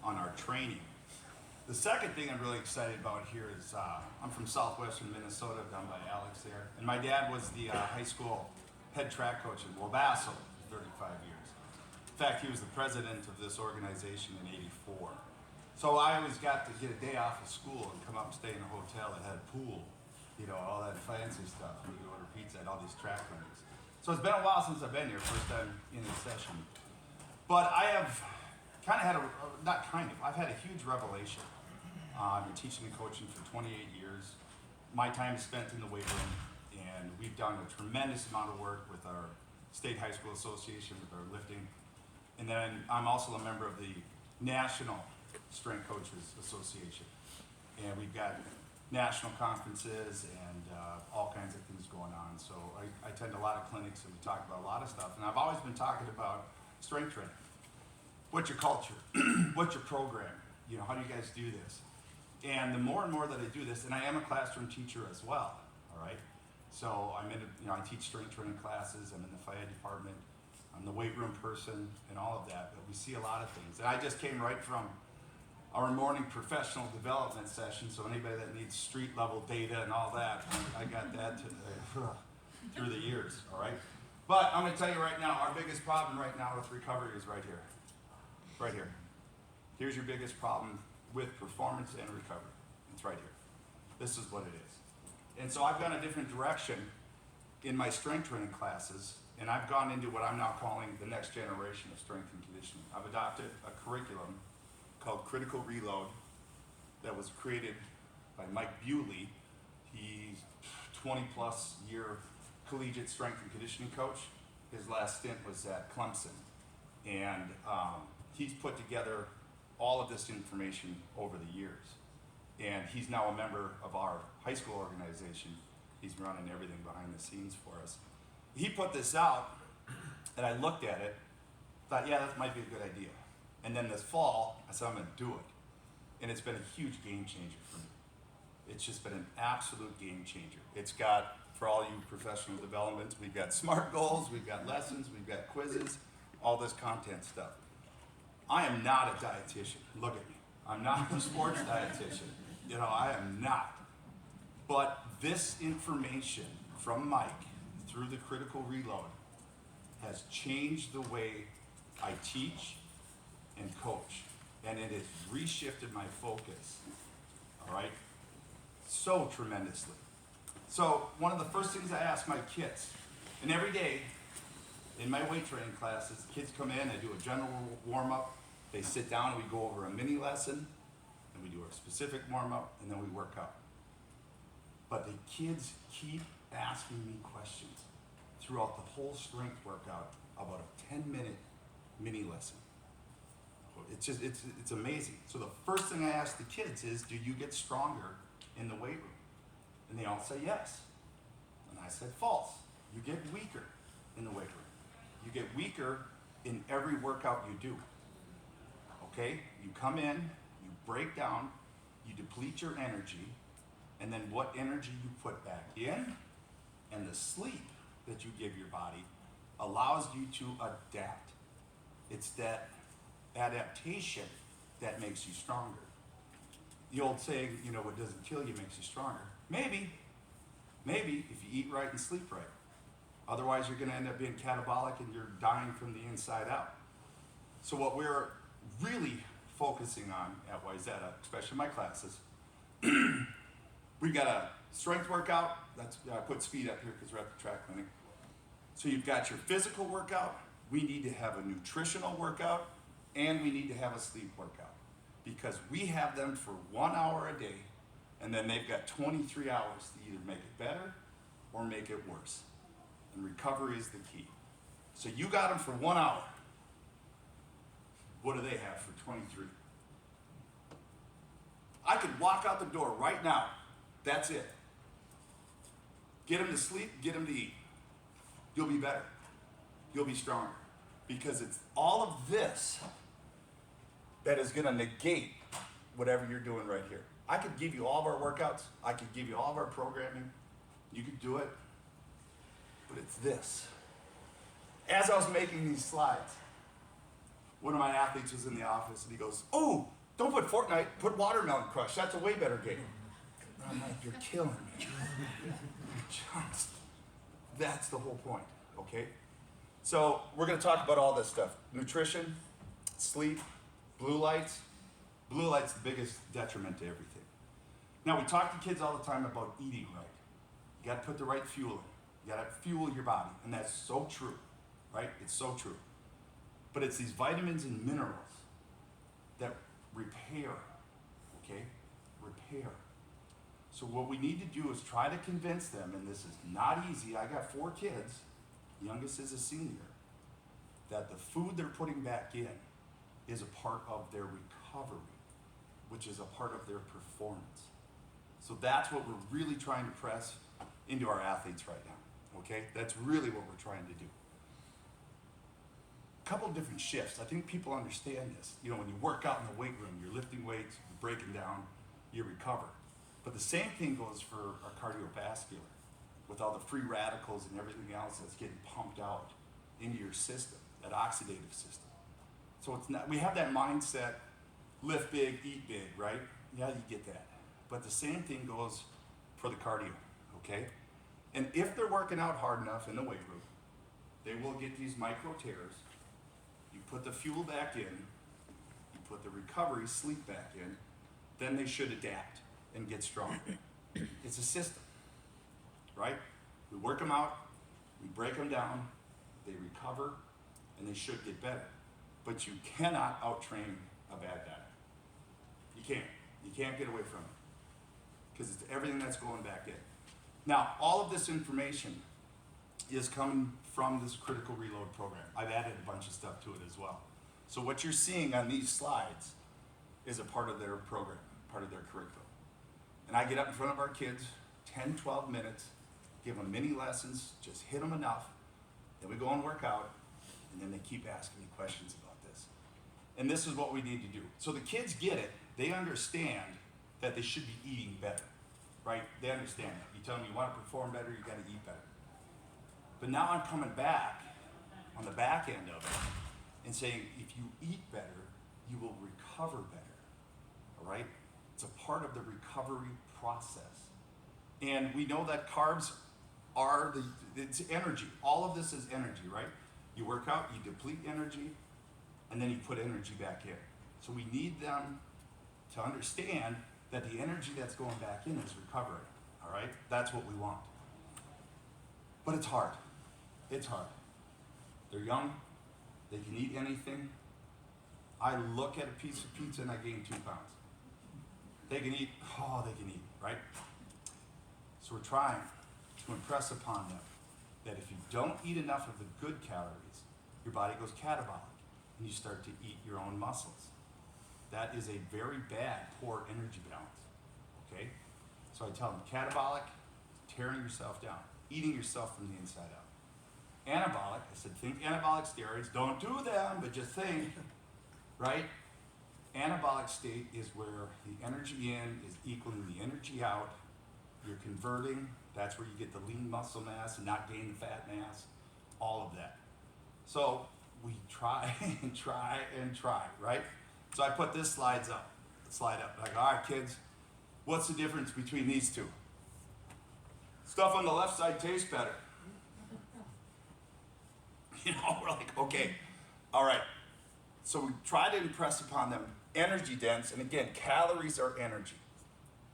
on our training. The second thing I'm really excited about here is I'm from southwestern Minnesota, down by Alex there, and my dad was the high school head track coach in Wabasso for 35 years. In fact, he was the president of this organization in '84. So I always got to get a day off of school and come up and stay in a hotel that had a pool, you know, all that fancy stuff. We could order pizza at all these track clinics. So it's been a while since I've been here, first time in this session. But I have kind of had I've had a huge revelation. I've been teaching and coaching for 28 years. My time is spent in the weight room, and we've done a tremendous amount of work with our State High School Association with our lifting. And then I'm also a member of the National Strength Coaches Association. And we've got national conferences and all kinds of things going on. So I attend a lot of clinics and we talk about a lot of stuff. And I've always been talking about strength training. What's your culture? What's your program? You know, how do you guys do this? And the more and more that I do this, and I am a classroom teacher as well, all right? So I teach strength training classes, I'm in the FIAD department, I'm the weight room person and all of that, but we see a lot of things. And I just came right from our morning professional development session, so anybody that needs street level data and all that, I got that through the years, all right? But I'm gonna tell you right now, our biggest problem right now with recovery is right here. Right here. Here's your biggest problem with performance and recovery. It's right here. This is what it is. And so I've gone a different direction in my strength training classes, and I've gone into what I'm now calling the next generation of strength and conditioning. I've adopted a curriculum called Critical Reload that was created by Mike Bewley. He's 20 plus year collegiate strength and conditioning coach. His last stint was at Clemson. And he's put together all of this information over the years. And he's now a member of our high school organization. He's running everything behind the scenes for us. He put this out, and I looked at it, thought, yeah, that might be a good idea. And then this fall, I said, I'm gonna do it. And it's been a huge game changer for me. It's just been an absolute game changer. It's got, for all you professional developments, we've got SMART goals, we've got lessons, we've got quizzes, all this content stuff. I am not a dietitian, look at me. I'm not a sports dietitian, you know, I am not. But this information from Mike through the Critical Reload has changed the way I teach and coach. And it has reshifted my focus, all right, so tremendously. So one of the first things I ask my kids, and every day in my weight training classes, kids come in, I do a general warm-up, they sit down and we go over a mini lesson, and we do a specific warm-up, and then we work out. But the kids keep asking me questions throughout the whole strength workout about a 10-minute mini lesson. It's amazing. So the first thing I ask the kids is, do you get stronger in the weight room? And they all say yes. And I said false. You get weaker in the weight room. You get weaker in every workout you do. Okay? You come in, you break down, you deplete your energy, and then what energy you put back in, and the sleep that you give your body allows you to adapt. It's that adaptation that makes you stronger. The old saying, you know, what doesn't kill you makes you stronger. Maybe if you eat right and sleep right. Otherwise, you're gonna end up being catabolic and you're dying from the inside out. So what we're really focusing on at Wayzata, especially my classes, we've got a strength workout. I put speed up here because we're at the track clinic. So you've got your physical workout. We need to have a nutritional workout, and we need to have a sleep workout, because we have them for 1 hour a day, and then they've got 23 hours to either make it better or make it worse. And recovery is the key. So you got them for 1 hour. What do they have for 23? I could walk out the door right now. That's it. Get them to sleep, get them to eat. You'll be better. You'll be stronger. Because it's all of this that is gonna negate whatever you're doing right here. I could give you all of our workouts. I could give you all of our programming. You could do it. But it's this. As I was making these slides, one of my athletes was in the office and he goes, "Oh, don't put Fortnite, put Watermelon Crush. That's a way better game." And I'm like, "You're killing me." Just, that's the whole point, okay? So we're gonna talk about all this stuff. Nutrition, sleep, blue lights. Blue light's the biggest detriment to everything. Now, we talk to kids all the time about eating right. You gotta put the right fuel in. You gotta fuel your body, and that's so true, right? It's so true. But it's these vitamins and minerals that repair, okay? Repair. So what we need to do is try to convince them, and this is not easy. I got 4 kids, the youngest is a senior, that the food they're putting back in is a part of their recovery, which is a part of their performance. So that's what we're really trying to press into our athletes right now, okay? That's really what we're trying to do. A couple of different shifts. I think people understand this. You know, when you work out in the weight room, you're lifting weights, you're breaking down, you recover. But the same thing goes for our cardiovascular, with all the free radicals and everything else that's getting pumped out into your system, that oxidative system. So it's not, we have that mindset, lift big, eat big, right? Yeah, you get that. But the same thing goes for the cardio, okay? And if they're working out hard enough in the weight room, they will get these micro tears. You put the fuel back in, you put the recovery, sleep back in, then they should adapt and get stronger. It's a system, right? We work them out, we break them down, they recover, and they should get better. But you cannot out-train a bad diet. You can't. You can't get away from it, because it's everything that's going back in. Now, all of this information is coming from this Critical Reload program. I've added a bunch of stuff to it as well. So what you're seeing on these slides is a part of their program, part of their curriculum. And I get up in front of our kids, 10, 12 minutes, give them mini lessons, just hit them enough, then we go and work out, and then they keep asking me questions about this. And this is what we need to do. So the kids get it, they understand that they should be eating better, right? They understand that. You tell them you want to perform better, you gotta eat better. But now I'm coming back on the back end of it and saying, if you eat better, you will recover better, all right? It's a part of the recovery process. And we know that carbs are it's energy. All of this is energy, right? You work out, you deplete energy, and then you put energy back in. So we need them to understand that the energy that's going back in is recovery, all right? That's what we want. But it's hard. It's hard. They're young, they can eat anything. I look at a piece of pizza and I gain 2 pounds. They can eat, right? So we're trying to impress upon them that if you don't eat enough of the good calories, your body goes catabolic and you start to eat your own muscles. That is a very bad, poor energy balance, okay? So I tell them, catabolic, tearing yourself down, eating yourself from the inside out. Anabolic, I said, think anabolic steroids, don't do them, but just think, right? Anabolic state is where the energy in is equaling the energy out. You're converting, that's where you get the lean muscle mass and not gain the fat mass, all of that. So we try and try and try, right? So I put this slide up. Like, all right, kids, what's the difference between these two? Stuff on the left side tastes better. You know, we're like, okay, all right. So we try to impress upon them energy dense, and again, calories are energy.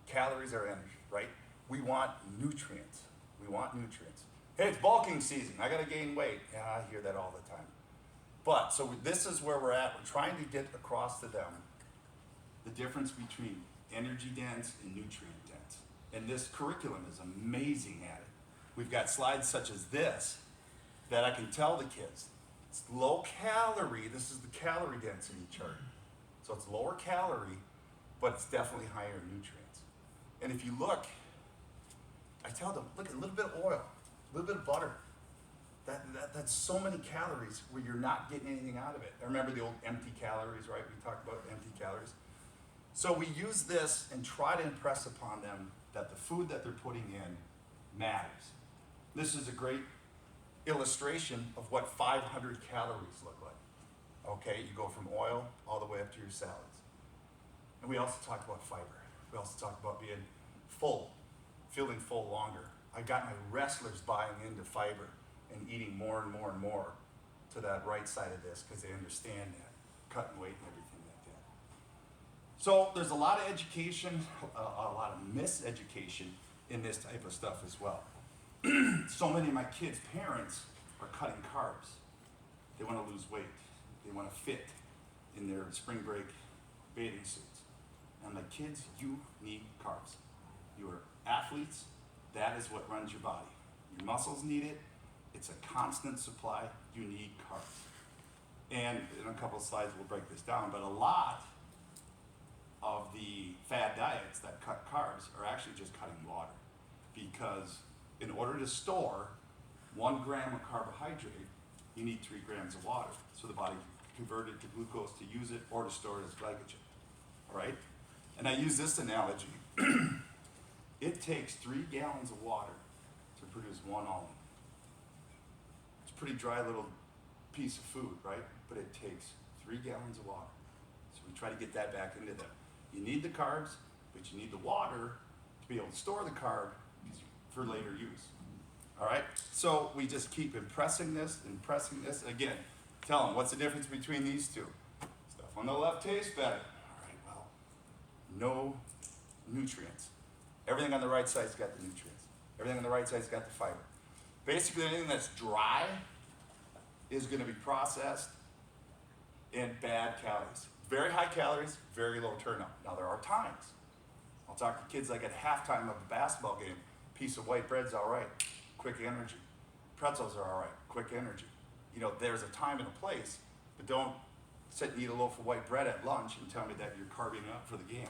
Calories are energy, right? We want nutrients. We want nutrients. Hey, it's bulking season. I gotta gain weight. Yeah, I hear that all the time. But, so this is where we're at. We're trying to get across to them the difference between energy dense and nutrient dense. And this curriculum is amazing at it. We've got slides such as this that I can tell the kids, it's low calorie, this is the calorie density chart. So it's lower calorie, but it's definitely higher nutrients. And if you look, I tell them, look, a little bit of oil, a little bit of butter. That's so many calories where you're not getting anything out of it. I remember the old empty calories, right? We talked about empty calories. So we use this and try to impress upon them that the food that they're putting in matters. This is a great illustration of what 500 calories look like. Okay, you go from oil all the way up to your salads. And we also talk about fiber. We also talk about being full, feeling full longer. I got my wrestlers buying into fiber and eating more and more and more to that right side of this because they understand that, cutting weight and everything like that. So there's a lot of education, a lot of miseducation in this type of stuff as well. So many of my kids' parents are cutting carbs. They want to lose weight. They want to fit in their spring break bathing suits. And I'm like, kids, you need carbs. You are athletes. That is what runs your body. Your muscles need it. It's a constant supply. You need carbs. And in a couple of slides, we'll break this down, but a lot of the fad diets that cut carbs are actually just cutting water, because in order to store 1 gram of carbohydrate, you need 3 grams of water. So the body can convert it to glucose to use it or to store it as glycogen. All right? And I use this analogy. It takes 3 gallons of water to produce 1 almond. It's a pretty dry little piece of food, right? But it takes 3 gallons of water. So we try to get that back into them. You need the carbs, but you need the water to be able to store the carb for later use. All right? So we just keep impressing this. Again, tell them, what's the difference between these two? Stuff on the left tastes better. All right, well, no nutrients. Everything on the right side's got the nutrients. Everything on the right side's got the fiber. Basically, anything that's dry is going to be processed and bad calories. Very high calories, very low turnout. Now, there are times. I'll talk to kids like at halftime of a basketball game, piece of white bread's all right, quick energy. Pretzels are all right, quick energy. You know, there's a time and a place, but don't sit and eat a loaf of white bread at lunch and tell me that you're carving up for the game.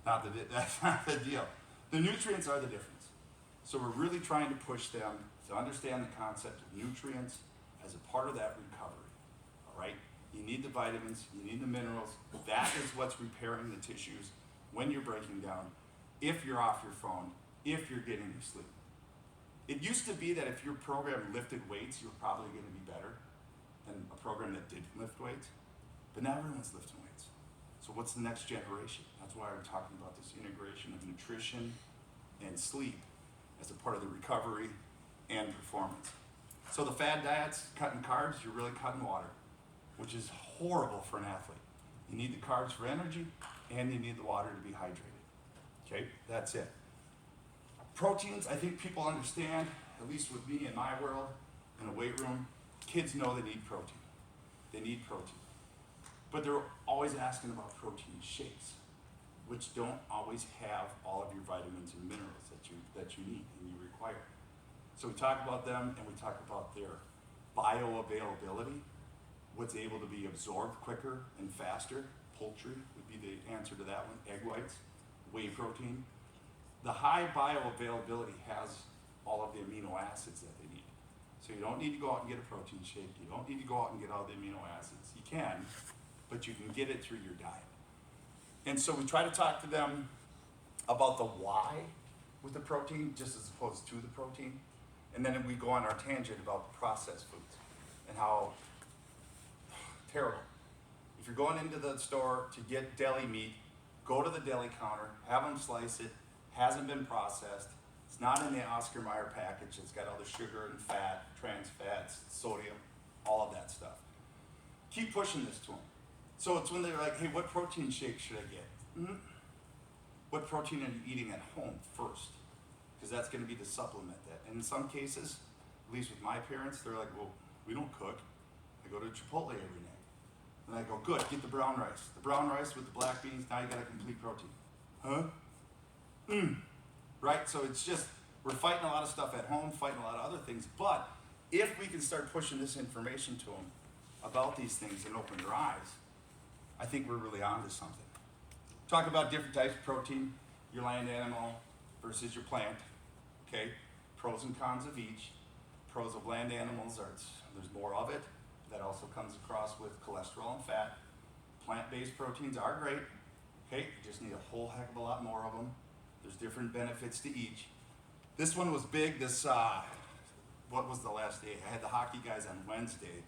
That's not the deal. The nutrients are the difference. So we're really trying to push them to understand the concept of nutrients as a part of that recovery, all right? You need the vitamins, you need the minerals. That is what's repairing the tissues when you're breaking down, if you're off your phone, if you're getting your sleep. It used to be that if your program lifted weights, you're probably going to be better than a program that didn't lift weights. But now everyone's lifting weights. So what's the next generation? That's why we're talking about this integration of nutrition and sleep as a part of the recovery and performance. So the fad diets, cutting carbs, you're really cutting water, which is horrible for an athlete. You need the carbs for energy, and you need the water to be hydrated. Okay, that's it. Proteins, I think people understand, at least with me in my world, in a weight room, kids know they need protein. They need protein. But they're always asking about protein shakes, which don't always have all of your vitamins and minerals that you need and you require. So we talk about them, and we talk about their bioavailability, what's able to be absorbed quicker and faster. Poultry would be the answer to that one. Egg whites, whey protein. The high bioavailability has all of the amino acids that they need. So you don't need to go out and get a protein shake. You don't need to go out and get all the amino acids. You can, but you can get it through your diet. And so we try to talk to them about the why with the protein, just as opposed to the protein. And then we go on our tangent about processed foods and how terrible. If you're going into the store to get deli meat, go to the deli counter, have them slice it, hasn't been processed, it's not in the Oscar Mayer package, it's got all the sugar and fat, trans fats, sodium, all of that stuff. Keep pushing this to them. So it's when they're like, hey, what protein shake should I get? Mm-hmm. What protein are you eating at home first? Because that's going to be to supplement that. And in some cases, at least with my parents, they're like, well, we don't cook. I go to Chipotle every night. And I go, good, get the brown rice. The brown rice with the black beans, now you got a complete protein. Huh? Right? So it's just, we're fighting a lot of stuff at home, fighting a lot of other things. But if we can start pushing this information to them about these things and open their eyes, I think we're really onto something. Talk about different types of protein, your land animal versus your plant. Okay? Pros and cons of each. Pros of land animals are there's more of it. That also comes across with cholesterol and fat. Plant-based proteins are great. Okay? You just need a whole heck of a lot more of them. There's different benefits to each. This one was big. What was the last day? I had the hockey guys on Wednesday.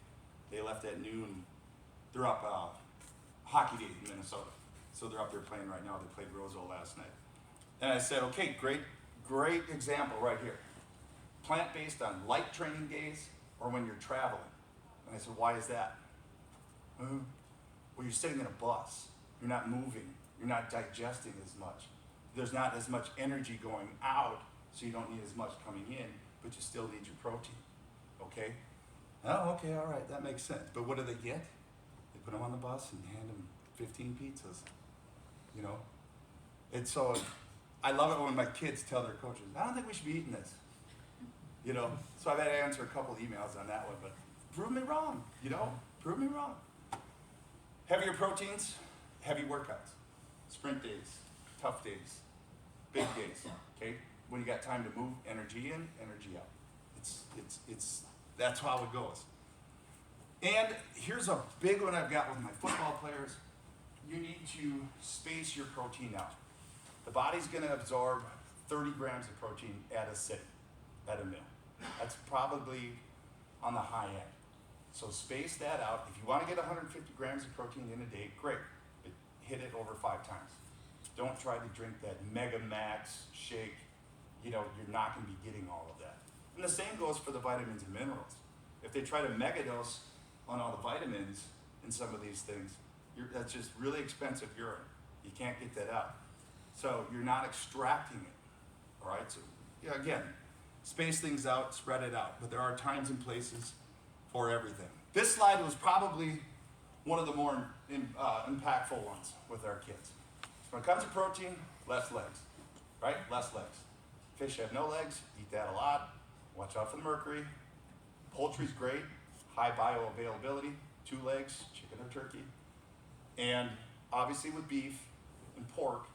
They left at noon They're up Hockey Day in Minnesota. So they're up there playing right now. They played Roseville last night. And I said, okay, great example right here. Plant-based on light training days or when you're traveling. And I said, why is that? Well, you're sitting in a bus. You're not moving. You're not digesting as much. There's not as much energy going out, so you don't need as much coming in, but you still need your protein. Okay? Oh, okay, all right, that makes sense. But what do they get? They put them on the bus and hand them 15 pizzas. You know? And so I love it when my kids tell their coaches, I don't think we should be eating this. You know? So I've had to answer a couple emails on that one, but prove me wrong, you know? Prove me wrong. Heavier proteins, heavy workouts. Sprint days, tough days, big days, okay? When you got time to move, energy in, energy out. That's how it goes. And here's a big one I've got with my football players. You need to space your protein out. The body's gonna absorb 30 grams of protein at a sitting, at a meal. That's probably on the high end. So space that out. If you wanna get 150 grams of protein in a day, great. But hit it over 5 times. Don't try to drink that Mega Max shake. You know, you're not gonna be getting all of that. And the same goes for the vitamins and minerals. If they try to mega dose on all the vitamins in some of these things, that's just really expensive urine. You can't get that out. So you're not extracting it, all right? So yeah, again, space things out, spread it out, but there are times and places for everything. This slide was probably one of the more impactful ones with our kids. When it comes to protein, less legs, right? Less legs. Fish have no legs, eat that a lot. Watch out for the mercury. Poultry's great, high bioavailability, 2 legs, chicken or turkey. And obviously with beef and pork,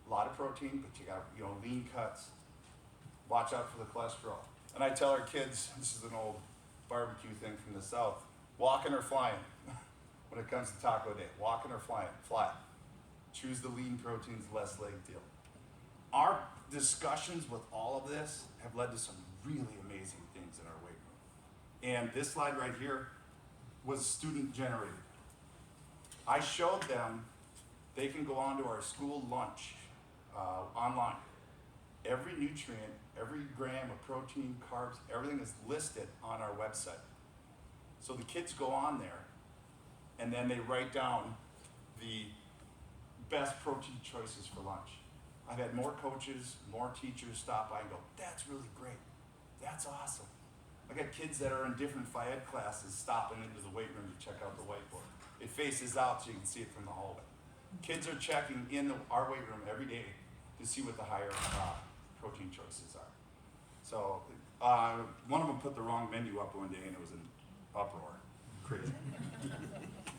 a lot of protein, but you got, lean cuts. Watch out for the cholesterol. And I tell our kids, this is an old barbecue thing from the South, walking or flying when it comes to taco day. Walking or flying, fly. Choose the lean proteins, less leg deal. Our discussions with all of this have led to some really amazing things in our weight room. And this slide right here was student generated. I showed them they can go onto our school lunch online. Every nutrient, every gram of protein, carbs, everything is listed on our website. So the kids go on there and then they write down the best protein choices for lunch. I've had more coaches, more teachers stop by and go, that's really great. That's awesome. I got kids that are in different Phi Ed classes stopping into the weight room to check out the whiteboard. It faces out so you can see it from the hallway. Kids are checking in our weight room every day to see what the higher protein choices are. So one of them put the wrong menu up one day and it was an uproar. Crazy.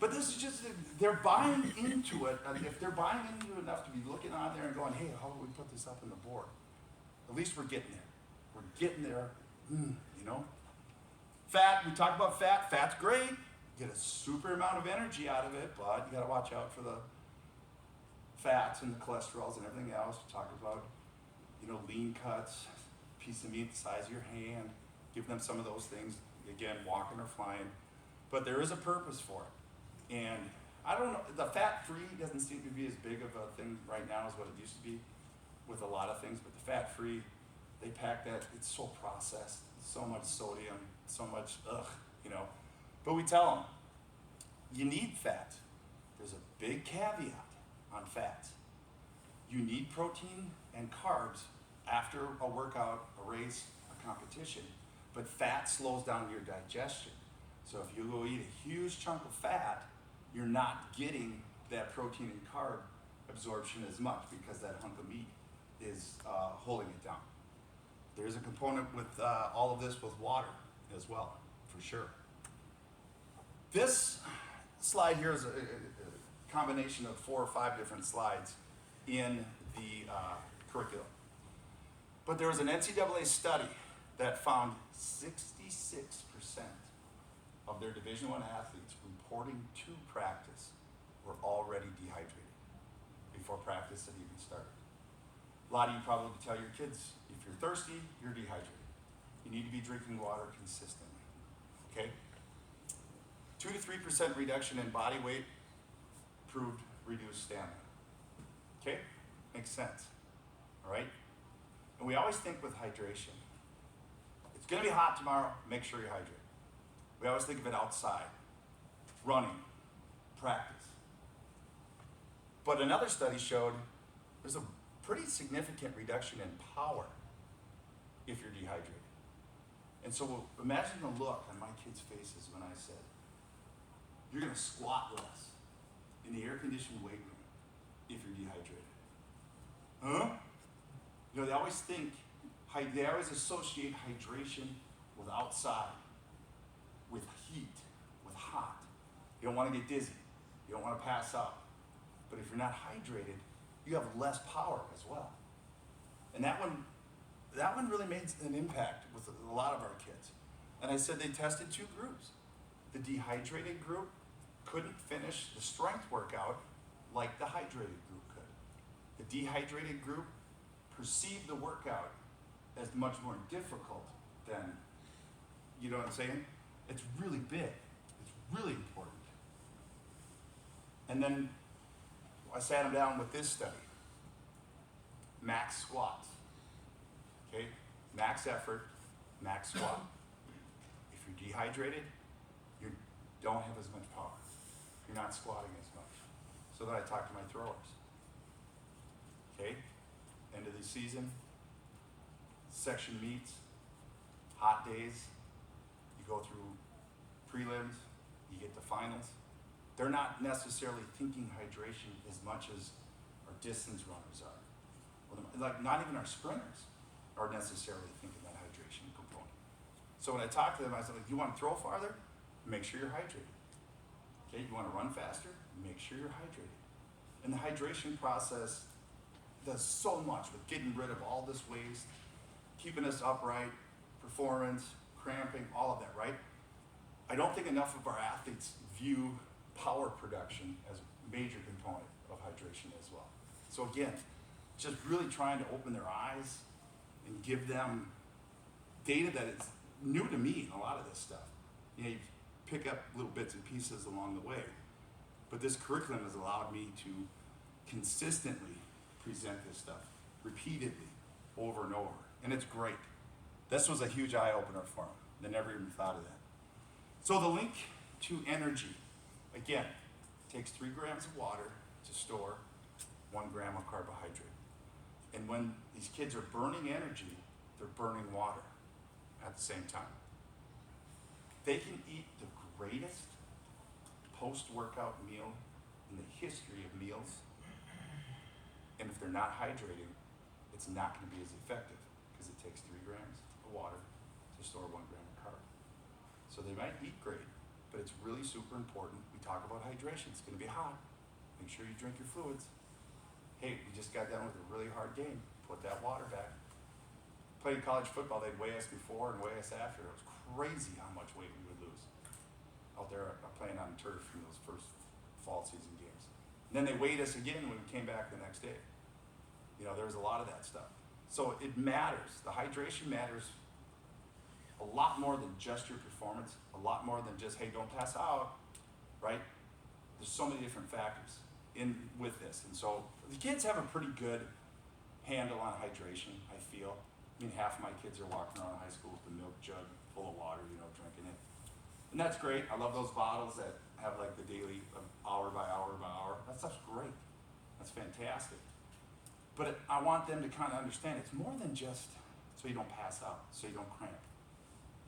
But this is just, they're buying into it. If they're buying into it enough to be looking on there and going, hey, how do we put this up on the board? At least we're getting there. We're getting there, you know? Fat, we talked about fat. Fat's great. You get a super amount of energy out of it, but you gotta watch out for the fats and the cholesterols and everything else. We talked about, lean cuts, piece of meat the size of your hand. Give them some of those things. Again, walking or flying. But there is a purpose for it. And I don't know, the fat-free doesn't seem to be as big of a thing right now as what it used to be with a lot of things, but the fat-free, they pack that, it's so processed, so much sodium, so much, But we tell them, you need fat. There's a big caveat on fats. You need protein and carbs after a workout, a race, a competition, but fat slows down your digestion. So if you go eat a huge chunk of fat, you're not getting that protein and carb absorption as much because that hunk of meat is holding it down. There's a component with all of this with water as well, for sure. This slide here is a combination of 4 or 5 different slides in the curriculum. But there was an NCAA study that found 66% of their Division I athletes reporting to practice were already dehydrated before practice had even started. A lot of you probably tell your kids, if you're thirsty, you're dehydrated. You need to be drinking water consistently, okay? 2 to 3% reduction in body weight proved reduced stamina. Okay? Makes sense. All right? And we always think with hydration, it's going to be hot tomorrow, make sure you hydrate. We always think of it outside, running, practice. But another study showed there's a pretty significant reduction in power if you're dehydrated. And so imagine the look on my kids' faces when I said, you're going to squat less in the air-conditioned weight room if you're dehydrated. Huh? You know, they always think, they always associate hydration with outside, with heat, with hot. You don't want to get dizzy. You don't want to pass out. But if you're not hydrated, you have less power as well. And that one really made an impact with a lot of our kids. And I said they tested 2 groups. The dehydrated group couldn't finish the strength workout like the hydrated group could. The dehydrated group perceived the workout as much more difficult than, you know what I'm saying? It's really big. It's really important. And then I sat them down with this study. Max squats. Okay? Max effort, max squat. If you're dehydrated, you don't have as much power. You're not squatting as much. So then I talked to my throwers. Okay? End of the season, section meets, hot days, you go through prelims, you get to finals. They're not necessarily thinking hydration as much as our distance runners are. Like not even our sprinters are necessarily thinking that hydration component. So when I talk to them, I said, like, you want to throw farther? Make sure you're hydrated. Okay, you want to run faster? Make sure you're hydrated. And the hydration process does so much with getting rid of all this waste, keeping us upright, performance, cramping, all of that, right? I don't think enough of our athletes view power production as a major component of hydration as well. So again, just really trying to open their eyes and give them data that is new to me in a lot of this stuff. You know, you pick up little bits and pieces along the way, but this curriculum has allowed me to consistently present this stuff repeatedly over and over, and it's great. This was a huge eye-opener for them. They never even thought of that. So the link to energy, again, takes 3 grams of water to store 1 gram of carbohydrate. And when these kids are burning energy, they're burning water at the same time. They can eat the greatest post-workout meal in the history of meals, and if they're not hydrating, it's not going to be as effective because it takes 3 grams of water to store 1 gram of carb. So they might eat great, but it's really super important. We talk about hydration. It's going to be hot. Make sure you drink your fluids. Hey, we just got done with a really hard game. Put that water back. Played college football. They'd weigh us before and weigh us after. It was crazy how much weight we would lose out there playing on turf in those first fall season games. And then they weighed us again when we came back the next day. You know, there was a lot of that stuff. So it matters. The hydration matters a lot more than just your performance, a lot more than just, hey, don't pass out, right? There's so many different factors in with this. And so the kids have a pretty good handle on hydration, I feel. I mean, half of my kids are walking around high school with a milk jug full of water, you know, drinking it. And that's great. I love those bottles that have like the daily hour by hour by hour. That stuff's great. That's fantastic. But I want them to kind of understand it's more than just so you don't pass out, so you don't cramp.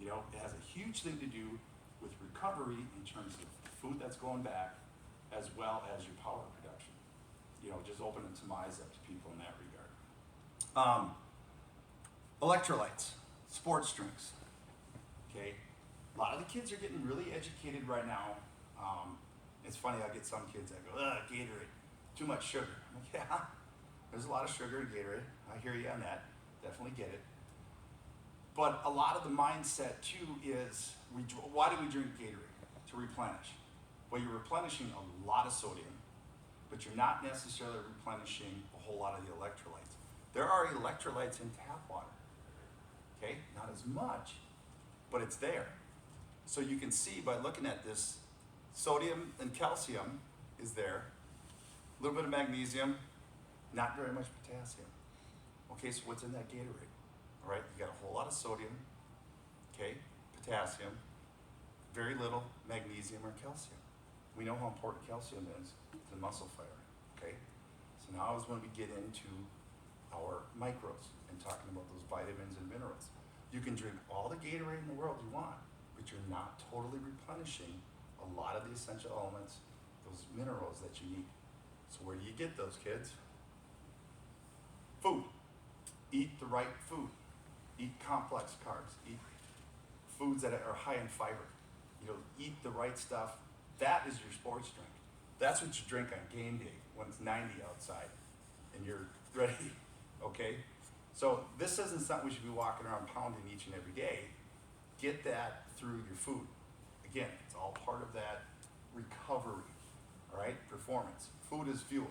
You know, it has a huge thing to do with recovery in terms of food that's going back, as well as your power production. You know, just opening some eyes up to people in that regard. Electrolytes, sports drinks. Okay, a lot of the kids are getting really educated right now. It's funny, I get some kids that go, ugh, Gatorade, too much sugar. I'm like, yeah, there's a lot of sugar in Gatorade. I hear you on that. Definitely get it. But a lot of the mindset too is, why do we drink Gatorade? To replenish. Well, you're replenishing a lot of sodium, but you're not necessarily replenishing a whole lot of the electrolytes. There are electrolytes in tap water. Okay, not as much, but it's there. So you can see by looking at this Sodium and calcium is there. A little bit of magnesium, not very much potassium. Okay, so what's in that Gatorade? All right, you got a whole lot of sodium, okay, potassium, very little magnesium or calcium. We know how important calcium is to muscle firing, okay? So now is when we get into our micros and talking about those vitamins and minerals. You can drink all the Gatorade in the world you want, but you're not totally replenishing a lot of the essential elements, those minerals that you need. So where do you get those, kids? Food. Eat the right food. Eat complex carbs. Eat foods that are high in fiber. You know, eat the right stuff. That is your sports drink. That's what you drink on game day when it's 90 outside and you're ready, okay? So this isn't something we should be walking around pounding each and every day. Get that through your food. Again, it's all part of that recovery, all right? Performance. Food is fuel.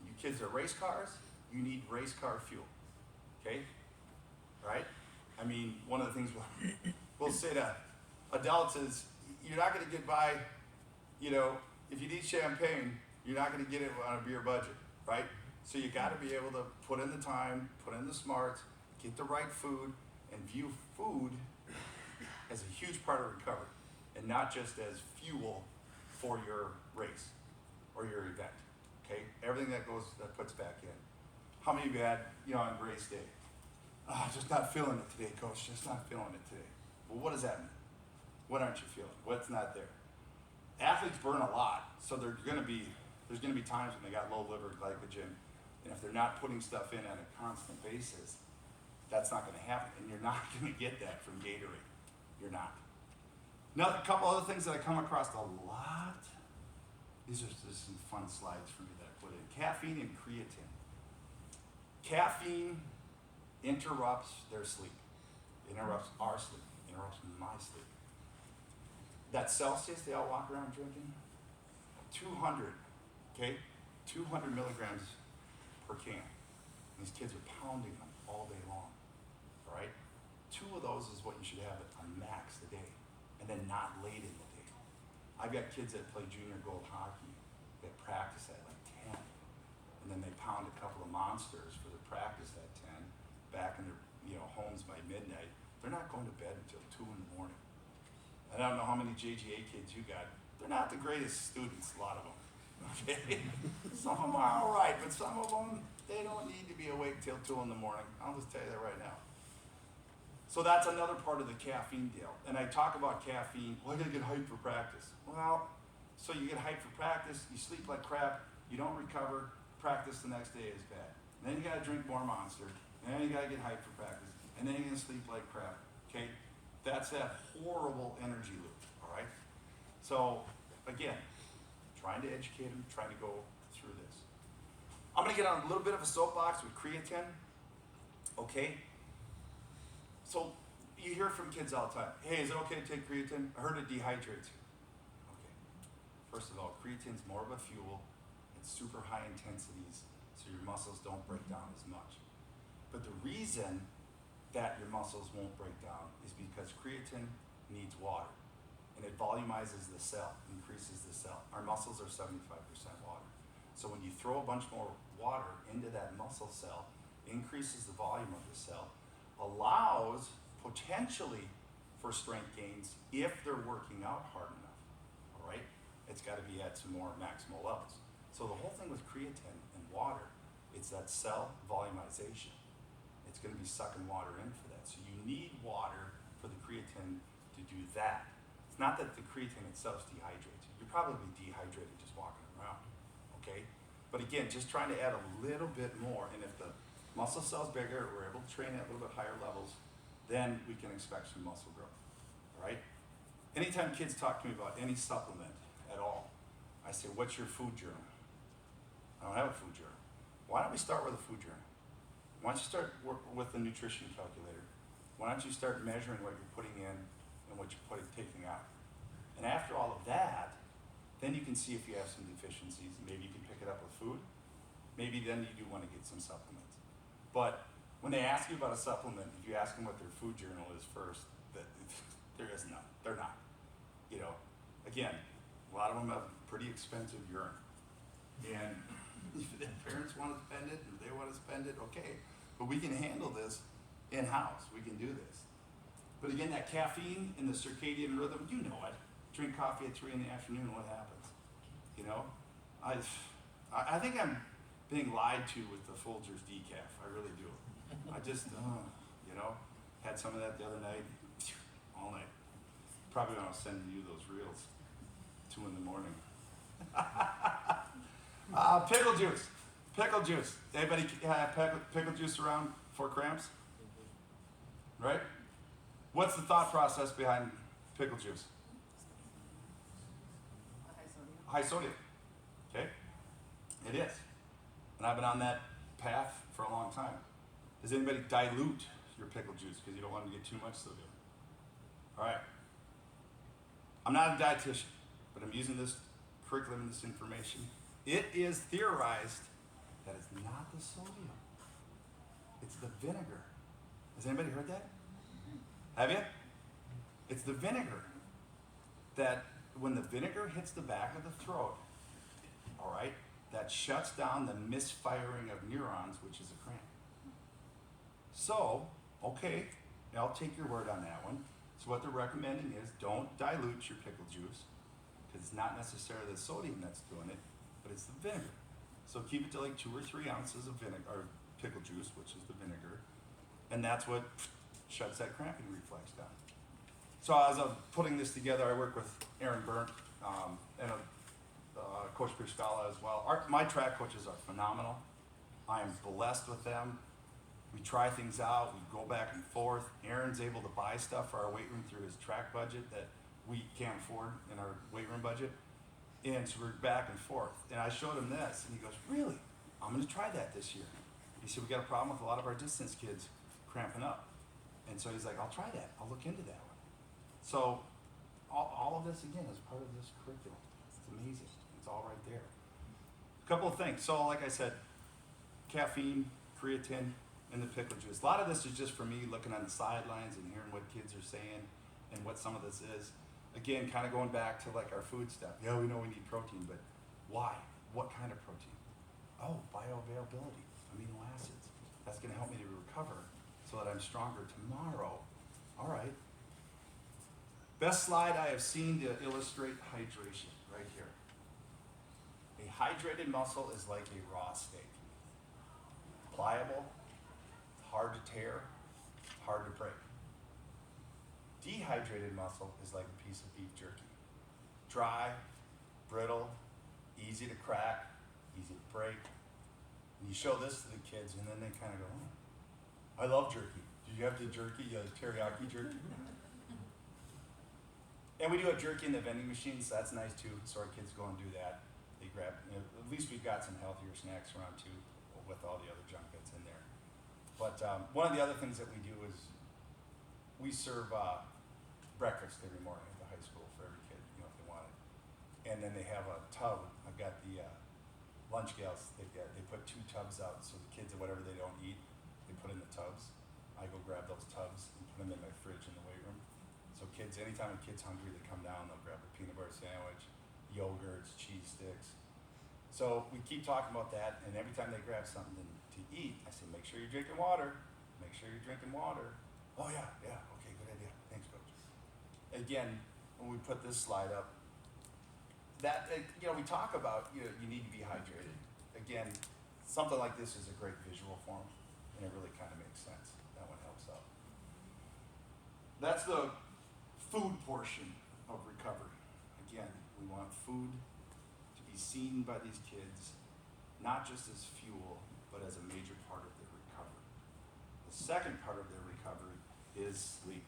You kids are race cars, you need race car fuel, okay? Right? I mean, one of the things we'll say to adults is, you're not gonna get by, you know, if you need champagne, you're not gonna get it on a beer budget, right? So you gotta be able to put in the time, put in the smarts, get the right food, and view food as a huge part of recovery, and not just as fuel for your race or your event, okay? Everything that puts back in. How many of you had, you know, on race day? Oh, just not feeling it today, coach, just not feeling it today. Well, what does that mean? What aren't you feeling? What's not there? Athletes burn a lot, so there's gonna be times when they got low liver glycogen, and if they're not putting stuff in on a constant basis, that's not gonna happen, and you're not gonna get that from Gatorade. You're not. Now, a couple other things that I come across a lot, these are just some fun slides for me that I put in. Caffeine and creatine. Caffeine interrupts their sleep, interrupts our sleep, interrupts my sleep. That Celsius they all walk around drinking, 200, okay? 200 milligrams per can. And these kids are pounding them all day long, all right? 2 of those is what you should have on max a day, and then not late in the day. I've got kids that play junior gold hockey that practice at like 10, and then they pound a couple of monsters for their practice at 10, back in their homes by midnight. They're not going to bed until 2 in the morning. I don't know how many JGA kids you got. They're not the greatest students, a lot of them. Okay? Some of them are all right, but some of them, they don't need to be awake till 2 in the morning. I'll just tell you that right now. So that's another part of the caffeine deal. And I talk about caffeine, well, I gotta get hyped for practice. Well, so you get hyped for practice, you sleep like crap, you don't recover, practice the next day is bad. And then you gotta drink more Monster, and then you gotta get hyped for practice, and then you're gonna sleep like crap, okay? That's that horrible energy loop, all right? So, again, trying to educate them, trying to go through this. I'm gonna get on a little bit of a soapbox with creatine, okay? So, you hear from kids all the time, hey, is it okay to take creatine? I heard it dehydrates you. Okay, first of all, creatine's more of a fuel, it's super high intensities, so your muscles don't break down as much. But the reason that your muscles won't break down is because creatine needs water, and it volumizes the cell, increases the cell. Our muscles are 75% water. So when you throw a bunch more water into that muscle cell, increases the volume of the cell, allows potentially for strength gains if they're working out hard enough, all right? It's gotta be at some more maximal levels. So the whole thing with creatine and water, it's that cell volumization. It's gonna be sucking water in for that. So you need water for the creatine to do that. It's not that the creatine itself dehydrates you. You're probably dehydrated just walking around, okay? But again, just trying to add a little bit more, and if the muscle cell's bigger, we're able to train at a little bit higher levels, then we can expect some muscle growth, all right? Anytime kids talk to me about any supplement at all, I say, what's your food journal? I don't have a food journal. Why don't we start with a food journal? Why don't you start with the nutrition calculator? Why don't you start measuring what you're putting in and what you're taking out? And after all of that, then you can see if you have some deficiencies. Maybe you can pick it up with food. Maybe then you do want to get some supplements. But when they ask you about a supplement, if you ask them what their food journal is first, there is none. They're not. You know, again, A lot of them have pretty expensive urine. And if their parents want to spend it and they want to spend it, okay. But we can handle this in-house. We can do this. But again, that caffeine and the circadian rhythm, you know it. Drink coffee at 3 in the afternoon, what happens? You know? I think I'm being lied to with the Folgers decaf. I really do. I just, you know, had some of that the other night, all night. Probably when I was sending you those reels, 2 in the morning. Pickle juice. Pickle juice. Anybody have pickle juice around for cramps? Right? What's the thought process behind pickle juice? High sodium. Okay? It is. And I've been on that path for a long time. Does anybody dilute your pickle juice because you don't want to get too much sodium? All right. I'm not a dietitian, but I'm using this curriculum and this information. It is theorized that it's not the sodium. It's the vinegar. Has anybody heard that? Have you? It's the vinegar. That when the vinegar hits the back of the throat, all right, that shuts down the misfiring of neurons, which is a cramp. So, okay, I'll take your word on that one. So what they're recommending is don't dilute your pickle juice, because it's not necessarily the sodium that's doing it, but it's the vinegar. So keep it to like 2 or 3 ounces of vinegar, or pickle juice, which is the vinegar, and that's what shuts that cramping reflex down. So as I'm putting this together, I work with Aaron Burnt and Coach Piscala as well. My track coaches are phenomenal. I am blessed with them. We try things out, we go back and forth. Aaron's able to buy stuff for our weight room through his track budget that we can't afford in our weight room budget. And so we're back and forth. And I showed him this, and he goes, really? I'm gonna try that this year. He said, we got a problem with a lot of our distance kids cramping up. And so he's like, I'll try that, I'll look into that one. So all of this, again, is part of this curriculum. It's amazing, it's all right there. A couple of things, so like I said, caffeine, creatine, and the pickle juice. A lot of this is just for me looking on the sidelines and hearing what kids are saying and what some of this is. Again, kind of going back to like our food stuff. Yeah, we know we need protein, but why? What kind of protein? Oh, bioavailability, amino acids. That's gonna help me to recover so that I'm stronger tomorrow. All right. Best slide I have seen to illustrate hydration, right here. A hydrated muscle is like a raw steak. Pliable, hard to tear, hard to break. Dehydrated muscle is like a piece of beef jerky. Dry, brittle, easy to crack, easy to break. And you show this to the kids and then they kind of go, oh, I love jerky. Did you have the jerky, teriyaki jerky? And we do have jerky in the vending machines, so that's nice too. So our kids go and do that. They grab, at least we've got some healthier snacks around too, with all the other junk that's in there. But one of the other things that we do is we serve breakfast every morning at the high school for every kid, if they want it. And then they have a tub. I've got the lunch gals. They put 2 tubs out, so the kids, whatever they don't eat, they put in the tubs. I go grab those tubs and put them in my fridge in the weight room. So kids, anytime a kid's hungry, they come down. They'll grab a peanut butter sandwich, yogurts, cheese sticks. So we keep talking about that, and every time they grab something to eat, I say, make sure you're drinking water. Make sure you're drinking water. Oh yeah, okay, good idea. Thanks, Coach. Again, when we put this slide up, that, we talk about, you need to be hydrated. Again, something like this is a great visual form, and it really kind of makes sense. That one helps out. That's the food portion of recovery. Again, we want food to be seen by these kids, not just as fuel, but as a major part of their recovery. The second part of their recovery is sleep.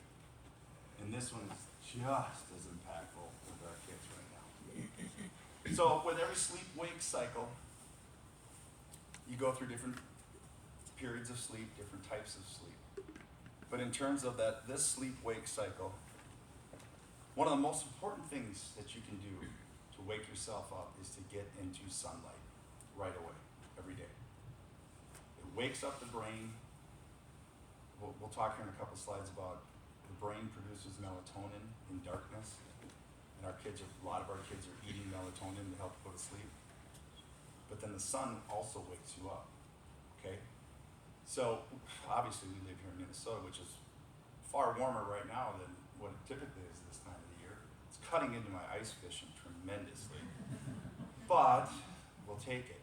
And this one is just as impactful with our kids right now. So with every sleep-wake cycle, you go through different periods of sleep, different types of sleep. But in terms of this sleep-wake cycle, one of the most important things that you can do to wake yourself up is to get into sunlight right away, every day. It wakes up the brain. We'll talk here in a couple slides about the brain produces melatonin in darkness. and a lot of our kids are eating melatonin to help go to sleep. But then the sun also wakes you up, okay? So obviously we live here in Minnesota, which is far warmer right now than what it typically is this time of the year. It's cutting into my ice fishing tremendously, but we'll take it.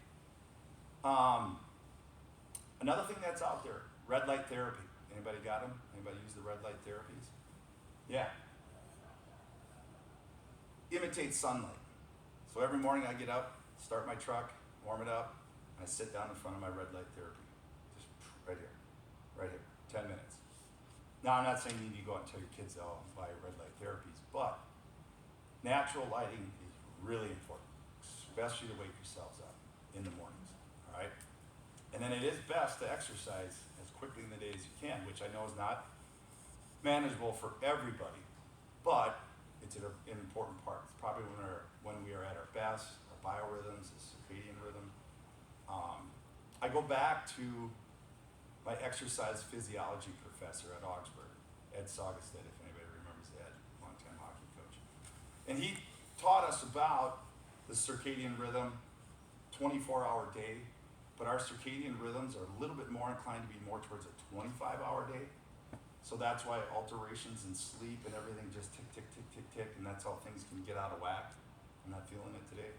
Another thing that's out there, red light therapy. Anybody got them? Anybody use the red light therapies? Yeah. Imitate sunlight. So every morning I get up, start my truck, warm it up, and I sit down in front of my red light therapy. Just right here, 10 minutes. Now I'm not saying you need to go out and tell your kids to buy red light therapies, but natural lighting is really important, especially to wake yourselves up in the mornings, all right? And then it is best to exercise as quickly in the day as you can, which I know is not manageable for everybody, but it's an important part. It's probably when we are at our best, our biorhythms, the circadian rhythm. I go back to my exercise physiology professor at Augsburg, Ed Saugestad, if anybody remembers Ed, longtime hockey coach. And he taught us about the circadian rhythm, 24-hour day, but our circadian rhythms are a little bit more inclined to be more towards a 25-hour day. So that's why alterations in sleep and everything just tick, tick, tick, tick, tick, and that's how things can get out of whack. I'm not feeling it today,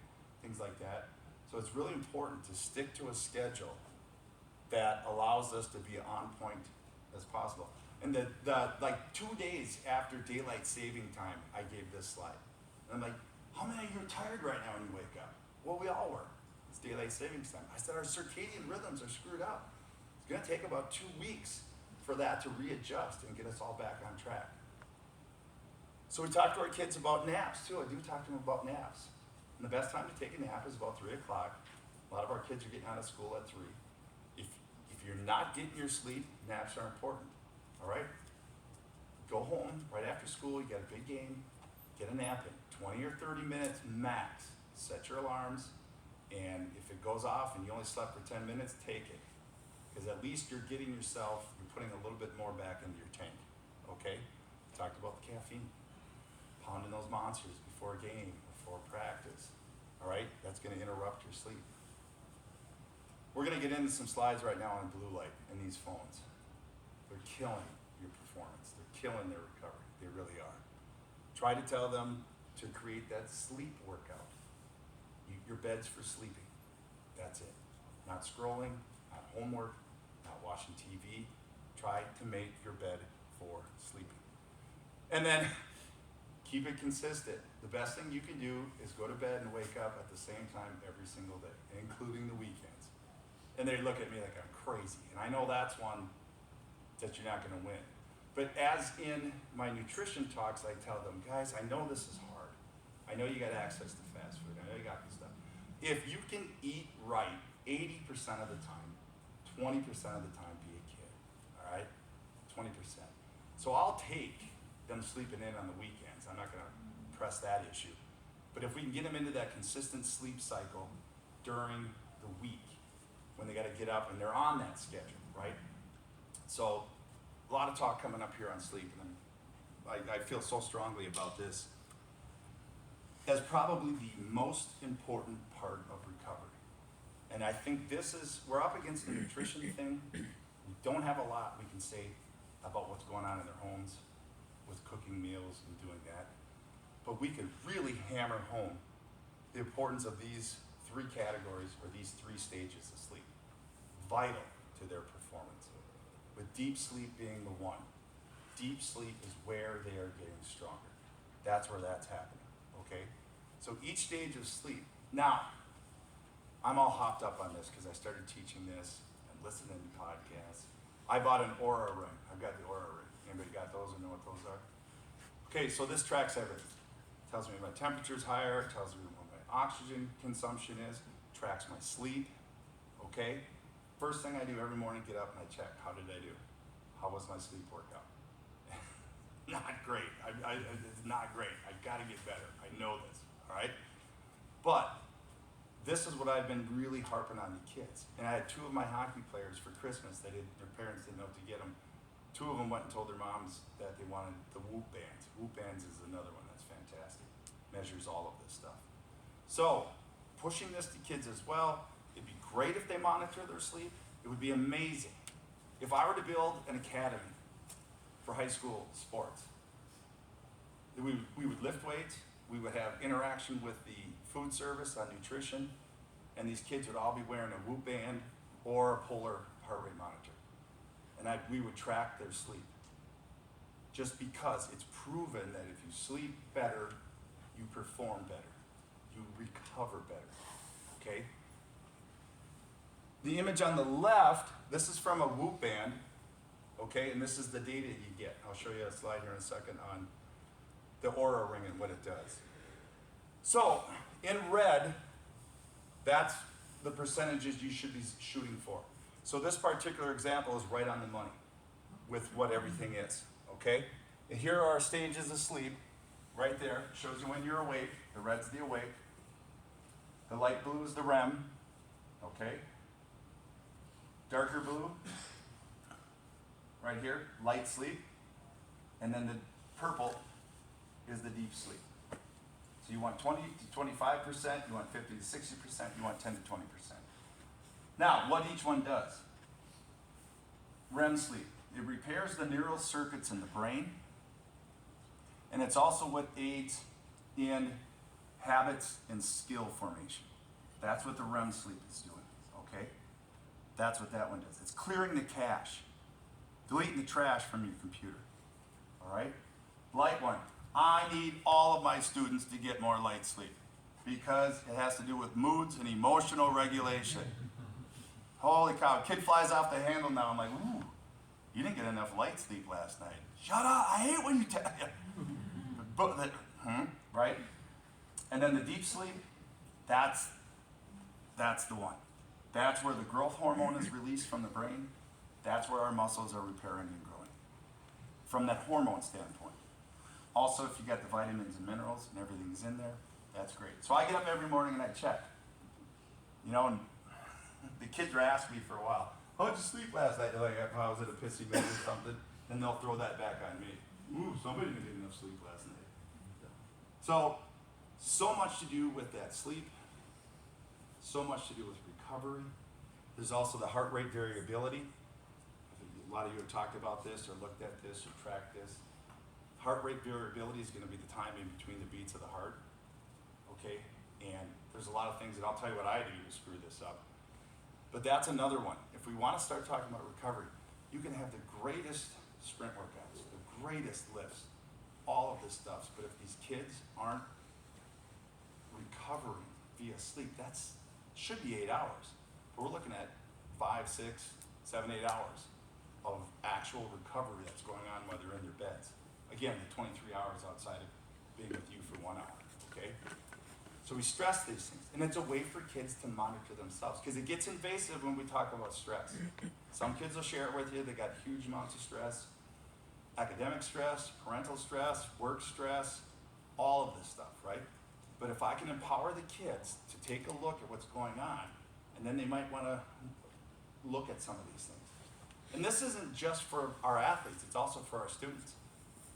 things like that. So it's really important to stick to a schedule that allows us to be on point as possible. And like 2 days after daylight saving time, I gave this slide. And I'm like, how many of you are tired right now when you wake up? Well, we all were. It's daylight savings time. I said our circadian rhythms are screwed up. It's gonna take about 2 weeks for that to readjust and get us all back on track. So we talk to our kids about naps too. I do talk to them about naps. And the best time to take a nap is about 3 o'clock. A lot of our kids are getting out of school at 3. If you're not getting your sleep, naps are important, all right? Go home right after school, you got a big game, get a nap in, 20 or 30 minutes max. Set your alarms, and if it goes off and you only slept for 10 minutes, take it. Because at least you're putting a little bit more back into your tank, okay? Talked about the caffeine, pounding those monsters before a game, before practice, all right? That's gonna interrupt your sleep. We're gonna get into some slides right now on blue light and these phones. They're killing your performance. They're killing their recovery. They really are. Try to tell them to create that sleep workout. Your bed's for sleeping. That's it. Not scrolling, not homework, not watching TV. Try to make your bed for sleeping. And then keep it consistent. The best thing you can do is go to bed and wake up at the same time every single day, including the weekends. And they look at me like I'm crazy. And I know that's one that you're not gonna win. But as in my nutrition talks, I tell them, guys, I know this is hard. I know you got access to fast food. I know you got this stuff. If you can eat right 80% of the time, 20% of the time, be a kid, all right? 20%. So I'll take them sleeping in on the weekends. I'm not gonna press that issue. But if we can get them into that consistent sleep cycle during the week, when they gotta get up and they're on that schedule, right? So a lot of talk coming up here on sleep, and I feel so strongly about this as probably the most important part of recovery. And I think we're up against the nutrition thing. We don't have a lot we can say about what's going on in their homes with cooking meals and doing that. But we could really hammer home the importance of these 3 categories or these 3 stages of sleep. Vital to their performance, with deep sleep being the one. Deep sleep is where they are getting stronger. That's where that's happening, okay? So each stage of sleep. Now, I'm all hopped up on this because I started teaching this and listening to podcasts. I bought an Oura ring. I've got the Oura ring. Anybody got those or know what those are? Okay, so this tracks everything. It tells me my temperature's higher, it tells me what my oxygen consumption is, tracks my sleep, okay? First thing I do every morning, get up and I check, how did I do? How was my sleep workout? Not great, it's not great. I gotta get better, I know this, all right? But this is what I've been really harping on the kids. And I had 2 of my hockey players for Christmas, their parents didn't know what to get them. 2 of them went and told their moms that they wanted the Whoop bands. Whoop bands is another one that's fantastic. measures all of this stuff. So, pushing this to kids as well, it'd be great if they monitor their sleep. It would be amazing if I were to build an academy for high school sports. We would lift weights, we would have interaction with the food service on nutrition, and these kids would all be wearing a Whoop band or a Polar heart rate monitor. And we would track their sleep. Just because it's proven that if you sleep better, you perform better, you recover better, okay? The image on the left, this is from a Whoop band, okay, and this is the data you get. I'll show you a slide here in a second on the Oura ring and what it does. So, in red, that's the percentages you should be shooting for. So this particular example is right on the money with what everything is, okay? And here are our stages of sleep, right there. Shows you when you're awake. The red's the awake. The light blue is the REM, okay? Darker blue, right here, light sleep. And then the purple is the deep sleep. So you want 20 to 25%, you want 50 to 60%, you want 10 to 20%. Now, what each one does. REM sleep. It repairs the neural circuits in the brain, and it's also what aids in habits and skill formation. That's what the REM sleep is doing, okay? That's what that one does. It's clearing the cache, deleting the trash from your computer, all right? Light one. I need all of my students to get more light sleep because it has to do with moods and emotional regulation. Holy cow, kid flies off the handle now. I'm like, ooh, you didn't get enough light sleep last night. Shut up, I hate when you tell you. Right? And then the deep sleep, that's the one. That's where the growth hormone is released from the brain. That's where our muscles are repairing and growing. From that hormone standpoint. Also, if you got the vitamins and minerals and everything's in there, that's great. So I get up every morning and I check. You know, and the kids are asking me for a while, how'd you sleep last night? They're like, if I was in a pissy mood or something, then they'll throw that back on me. Ooh, somebody didn't get enough sleep last night. So much to do with that sleep, so much to do with recovery. There's also the heart rate variability. A lot of you have talked about this or looked at this or tracked this. Heart rate variability is going to be the time in between the beats of the heart, okay? And there's a lot of things that I'll tell you what I do to screw this up. But that's another one. If we want to start talking about recovery, you can have the greatest sprint workouts, the greatest lifts, all of this stuff. But if these kids aren't recovering via sleep, should be 8 hours. But we're looking at 5, 6, 7, 8 hours of actual recovery that's going on while they're in their beds. Again, the 23 hours outside of being with you for 1 hour, okay? So we stress these things, and it's a way for kids to monitor themselves, because it gets invasive when we talk about stress. Some kids will share it with you, they got huge amounts of stress, academic stress, parental stress, work stress, all of this stuff, right? But if I can empower the kids to take a look at what's going on, and then they might want to look at some of these things. And this isn't just for our athletes, it's also for our students.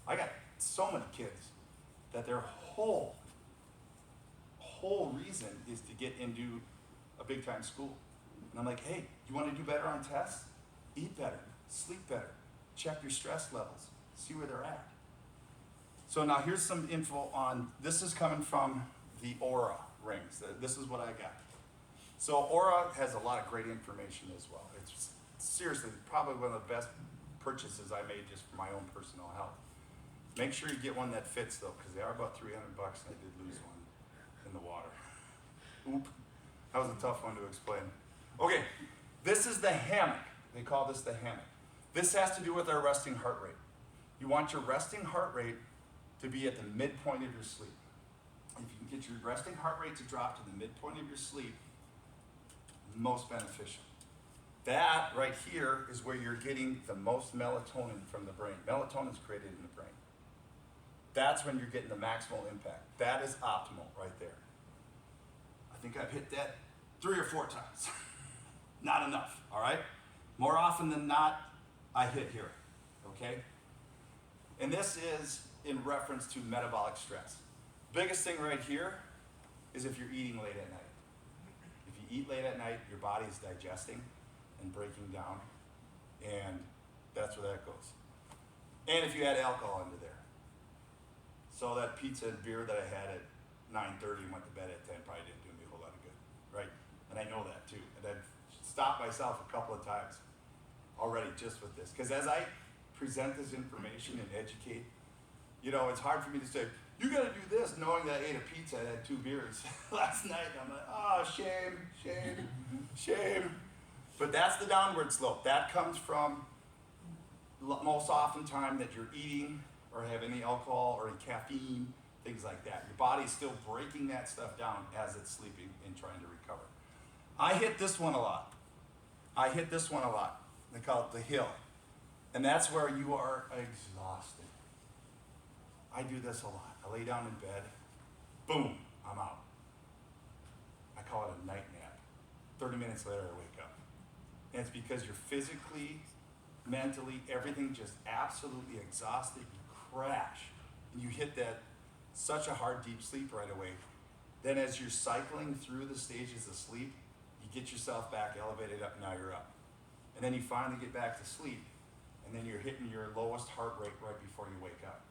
I got so many kids that their whole reason is to get into a big time school. And I'm like, hey, you want to do better on tests? Eat better, sleep better, check your stress levels, see where they're at. So now here's some info on, this is coming from the Oura rings. This is what I got. So Oura has a lot of great information as well. It's seriously probably one of the best purchases I made just for my own personal health. Make sure you get one that fits though, because they are about $300 and I did lose one in the water. Oop, that was a tough one to explain. Okay, this is the hammock. They call this the hammock. This has to do with our resting heart rate. You want your resting heart rate to be at the midpoint of your sleep. If you can get your resting heart rate to drop to the midpoint of your sleep, most beneficial. That right here is where you're getting the most melatonin from the brain. Melatonin is created in the brain. That's when you're getting the maximal impact. That is optimal right there. I think I've hit that 3 or 4 times. Not enough, all right? More often than not, I hit here, okay? And this is in reference to metabolic stress. Biggest thing right here is if you're eating late at night. If you eat late at night, your body's digesting and breaking down, and that's where that goes. And if you add alcohol into there. So that pizza and beer that I had at 9:30 and went to bed at 10 probably didn't do me a whole lot of good, right? And I know that too. And I've stopped myself a couple of times already just with this. Because as I present this information and educate, it's hard for me to say, you gotta do this, knowing that I ate a pizza and had 2 beers last night. I'm like, oh, shame, shame, shame. But that's the downward slope. That comes from most often time that you're eating or have any alcohol or any caffeine, things like that. Your body's still breaking that stuff down as it's sleeping and trying to recover. I hit this one a lot. They call it the hill. And that's where you are exhausted. I do this a lot. I lay down in bed, boom, I'm out. I call it a night nap. 30 minutes later, I wake up. And it's because you're physically, mentally, everything just absolutely exhausted. You crash. And you hit that such a hard, deep sleep right away. Then as you're cycling through the stages of sleep, you get yourself back elevated up, now you're up. And then you finally get back to sleep, and then you're hitting your lowest heart rate right before you wake up.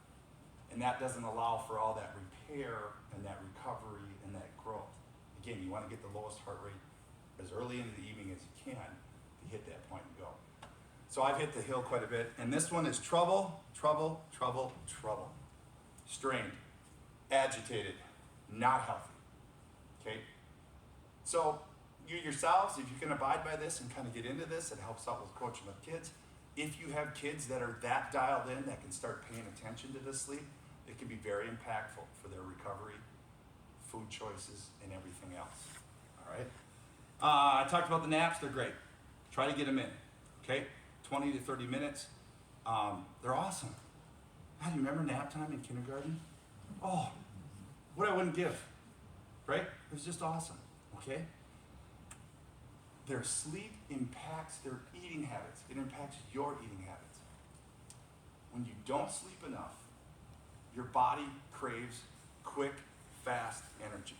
And that doesn't allow for all that repair and that recovery and that growth. Again, you want to get the lowest heart rate as early into the evening as you can to hit that point and go. So I've hit the hill quite a bit, and this one is trouble, trouble, trouble, trouble. Strained, agitated, not healthy, okay? So you yourselves, if you can abide by this and kind of get into this, it helps out with coaching with kids. If you have kids that are that dialed in that can start paying attention to this sleep, it can be very impactful for their recovery, food choices, and everything else, all right? I talked about the naps, they're great. Try to get them in, okay? 20 to 30 minutes, they're awesome. God, you remember nap time in kindergarten? Oh, what I wouldn't give, right? It was just awesome, okay? Their sleep impacts their eating habits. It impacts your eating habits. When you don't sleep enough, your body craves quick, fast energy.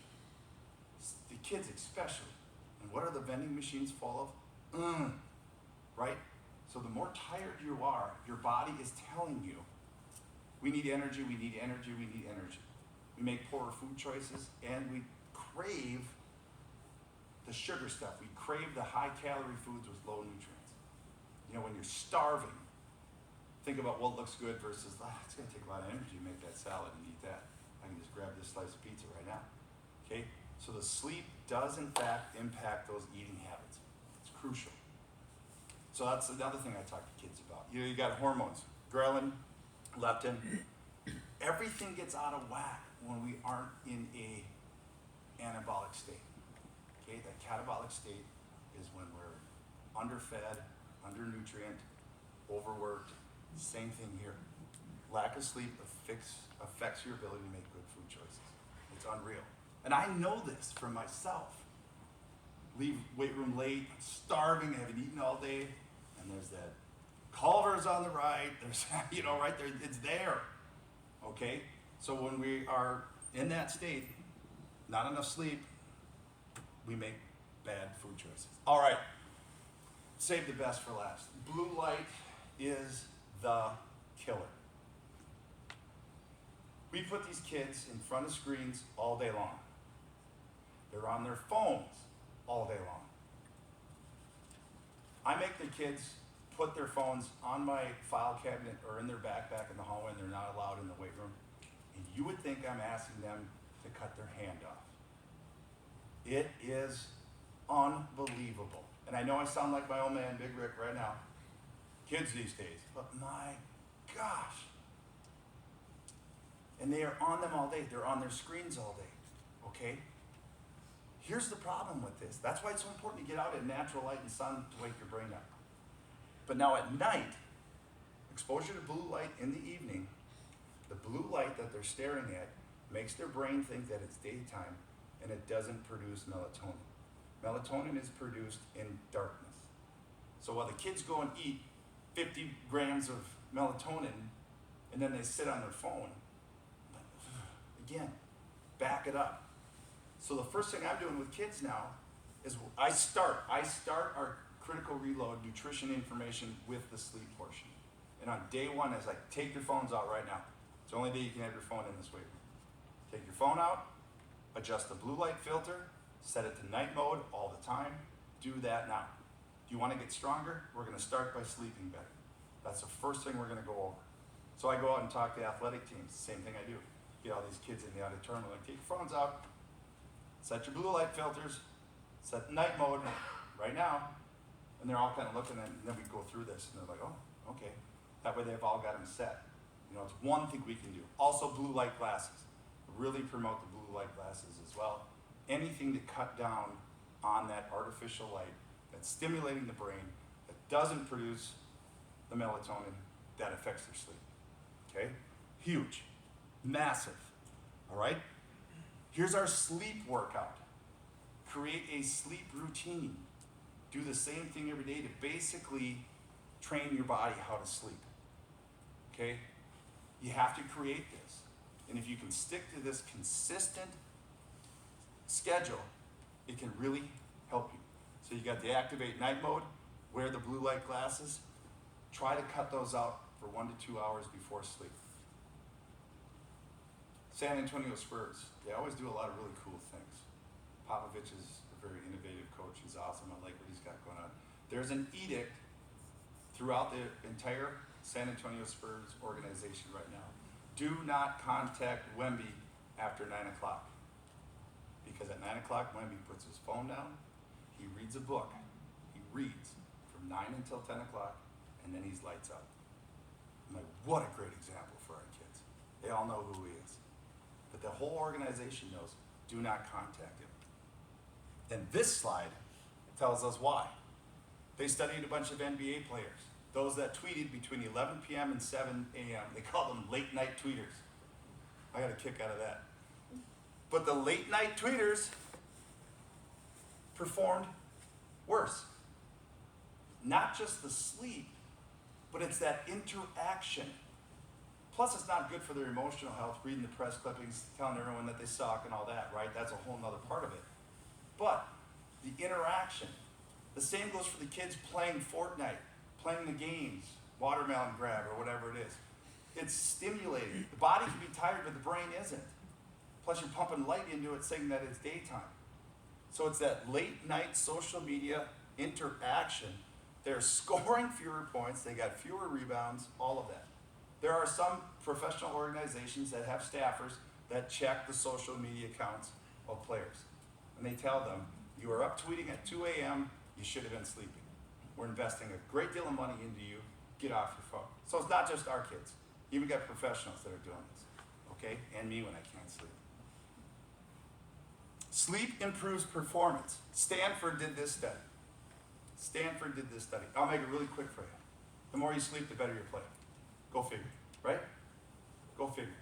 The kids especially. And what are the vending machines full of? Right? So the more tired you are, your body is telling you, we need energy, we need energy, we need energy. We make poorer food choices, and we crave the sugar stuff. We crave the high-calorie foods with low nutrients. When you're starving, think about what looks good versus, it's going to take a lot of energy to make that salad and eat that. I can just grab this slice of pizza right now. Okay? So the sleep does, in fact, impact those eating habits. It's crucial. So that's another thing I talk to kids about. You got hormones, ghrelin, leptin. Everything gets out of whack when we aren't in a anabolic state. Okay, that catabolic state is when we're underfed, undernutrient, overworked. Same thing here. Lack of sleep affects your ability to make good food choices. It's unreal. And I know this for myself. Leave weight room late, starving, haven't eaten all day, and there's that Culver's on the right, there's, right there, it's there, okay? So when we are in that state, not enough sleep, we make bad food choices. All right, save the best for last. Blue light is the killer. We put these kids in front of screens all day long. They're on their phones all day long. I make the kids put their phones on my file cabinet or in their backpack in the hallway, and they're not allowed in the weight room. And you would think I'm asking them to cut their hand off. It is unbelievable. And I know I sound like my old man, Big Rick, right now. Kids these days. But my gosh. And they are on them all day. They're on their screens all day. Okay? Here's the problem with this. That's why it's so important to get out in natural light and sun to wake your brain up. But now at night, exposure to blue light in the evening, the blue light that they're staring at makes their brain think that it's daytime, and it doesn't produce melatonin. Melatonin is produced in darkness. So while the kids go and eat 50 grams of melatonin, and then they sit on their phone, again, back it up. So the first thing I'm doing with kids now is I start our critical reload nutrition information with the sleep portion. And on day one, it's like, take your phones out right now. It's the only day you can have your phone in this weight room. Take your phone out, adjust the blue light filter, set it to night mode all the time. Do that now. Do you want to get stronger? We're going to start by sleeping better. That's the first thing we're going to go over. So I go out and talk to athletic teams. Same thing I do. Get all these kids in the auditorium, like, take your phones out, set your blue light filters, set night mode right now. And they're all kind of looking at it, and then we go through this, and they're like, oh, okay. That way they've all got them set. You know, it's one thing we can do. Also, blue light glasses. Really promote the blue light glasses as well. Anything to cut down on that artificial light that's stimulating the brain, that doesn't produce the melatonin that affects their sleep. Okay? Huge. Massive. All right? Here's our sleep workout. Create a sleep routine. Do the same thing every day to basically train your body how to sleep. Okay? You have to create this. And if you can stick to this consistent schedule, it can really help you. So you got the activate night mode, wear the blue light glasses, try to cut those out for 1 to 2 hours before sleep. San Antonio Spurs, they always do a lot of really cool things. Popovich is a very innovative coach. He's awesome. I like what he's got going on. There's an edict throughout the entire San Antonio Spurs organization right now. Do not contact Wemby after 9 o'clock. Because at 9 o'clock, Wemby puts his phone down, he reads a book. He reads from 9 until 10 o'clock, and then he's lights out. I'm like, what a great example for our kids. They all know who he is. But the whole organization knows, do not contact him. And this slide tells us why. They studied a bunch of NBA players, those that tweeted between 11 p.m. and 7 a.m. They call them late night tweeters. I got a kick out of that. But the late night tweeters performed worse. Not just the sleep, but it's that interaction. Plus, it's not good for their emotional health, reading the press clippings, telling everyone that they suck and all that, right? That's a whole nother part of it. But the interaction, the same goes for the kids playing Fortnite, playing the games, watermelon grab or whatever it is. It's stimulating. The body can be tired, but the brain isn't. Plus, you're pumping light into it saying that it's daytime. So it's that late night social media interaction. They're scoring fewer points, they got fewer rebounds, all of that. There are some professional organizations that have staffers that check the social media accounts of players. And they tell them, you are up tweeting at 2 a.m., you should have been sleeping. We're investing a great deal of money into you, get off your phone. So it's not just our kids. You even got professionals that are doing this, okay? And me when I can't sleep. Sleep improves performance. Stanford did this study. I'll make it really quick for you. The more you sleep, the better you play. Go figure, right? Go figure.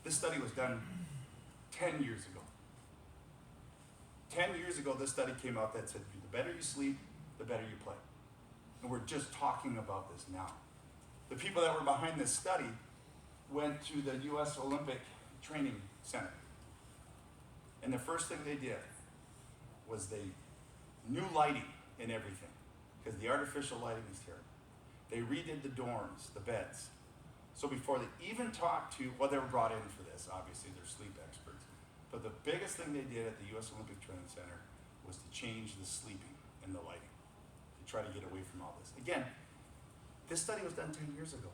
This study was done 10 years ago. 10 years ago, this study came out that said the better you sleep, the better you play. And we're just talking about this now. The people that were behind this study went to the U.S. Olympic Training Center. And the first thing they did was they new lighting and everything, because the artificial lighting is terrible. They redid the dorms, the beds. So before they even talked to, well, they were brought in for this, obviously they're sleep experts. But the biggest thing they did at the U.S. Olympic Training Center was to change the sleeping and the lighting, to try to get away from all this. Again, this study was done 10 years ago.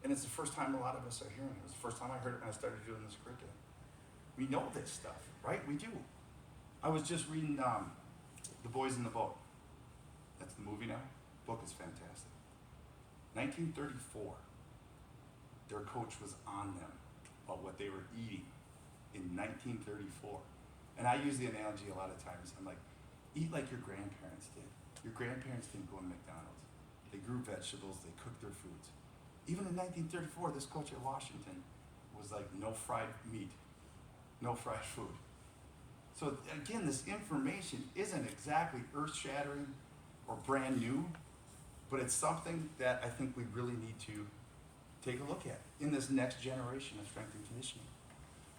And it's the first time a lot of us are hearing it. It was the first time I heard it when I started doing this curriculum. We know this stuff, right? We do. I was just reading The Boys in the Boat. That's the movie now. Book is fantastic. 1934, their coach was on them about what they were eating in 1934. And I use the analogy a lot of times. I'm like, eat like your grandparents did. Your grandparents didn't go to McDonald's. They grew vegetables, they cooked their foods. Even in 1934, this coach at Washington was like, no fried meat, no fried food. So again, this information isn't exactly earth-shattering or brand new, but it's something that I think we really need to take a look at in this next generation of strength and conditioning.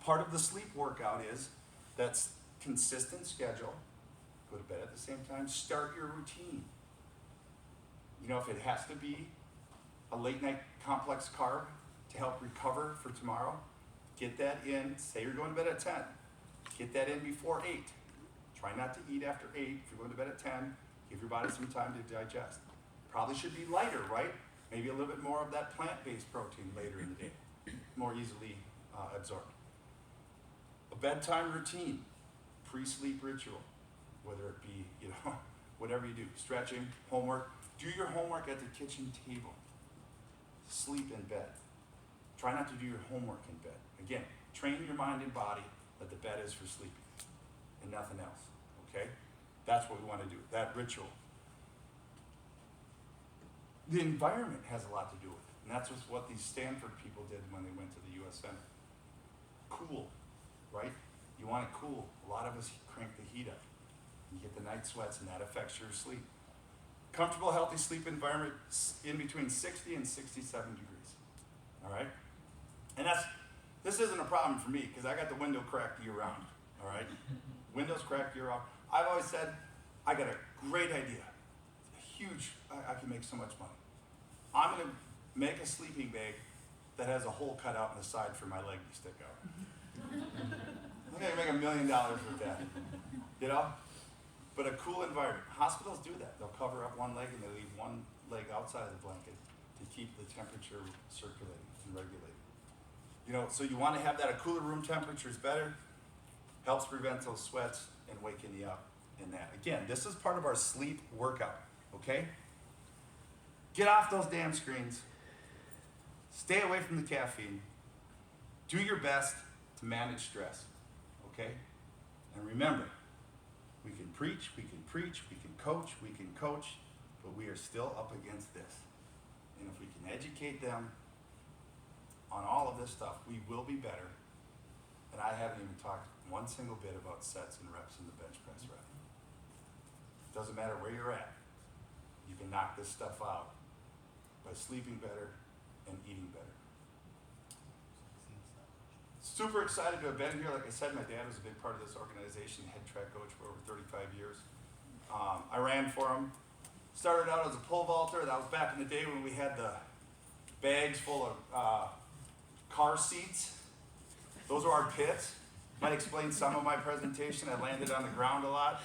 Part of the sleep workout is that's consistent schedule, go to bed at the same time, start your routine. You know, if it has to be a late night complex carb to help recover for tomorrow, get that in. Say you're going to bed at 10, get that in before 8. Try not to eat after 8. If you're going to bed at 10, give your body some time to digest. Probably should be lighter, right? Maybe a little bit more of that plant-based protein later in the day, more easily absorbed. A bedtime routine, pre-sleep ritual, whether it be, you know, whatever you do, stretching, homework. Do your homework at the kitchen table. Sleep in bed. Try not to do your homework in bed. Again, train your mind and body that the bed is for sleeping and nothing else, okay? That's what we want to do, that ritual. The environment has a lot to do with it, and that's what these Stanford people did when they went to the U.S. Senate. Cool, right? You want it cool. A lot of us crank the heat up. You get the night sweats, and that affects your sleep. Comfortable, healthy sleep environment in between 60 and 67 degrees, all right? And this isn't a problem for me, because I got the window cracked year round, all right? Windows cracked year round. I've always said, I got a great idea. Huge, I can make so much money. I'm gonna make a sleeping bag that has a hole cut out in the side for my leg to stick out. I'm gonna make $1 million with that, you know? But a cool environment. Hospitals do that. They'll cover up one leg and they leave one leg outside of the blanket to keep the temperature circulating and regulating. You know, so you wanna have that, a cooler room temperature is better, helps prevent those sweats and waking you up in that. Again, this is part of our sleep workout. Okay? Get off those damn screens. Stay away from the caffeine. Do your best to manage stress. Okay? And remember, we can preach, we can coach, but we are still up against this. And if we can educate them on all of this stuff, we will be better. And I haven't even talked one single bit about sets and reps in the bench press rep. Doesn't matter where you're at. You can knock this stuff out by sleeping better and eating better. Super excited to have been here. Like I said, my dad was a big part of this organization, head track coach for over 35 years. I ran for him. Started out as a pole vaulter. That was back in the day when we had the bags full of car seats. Those were our pits. Might explain some of my presentation. I landed on the ground a lot.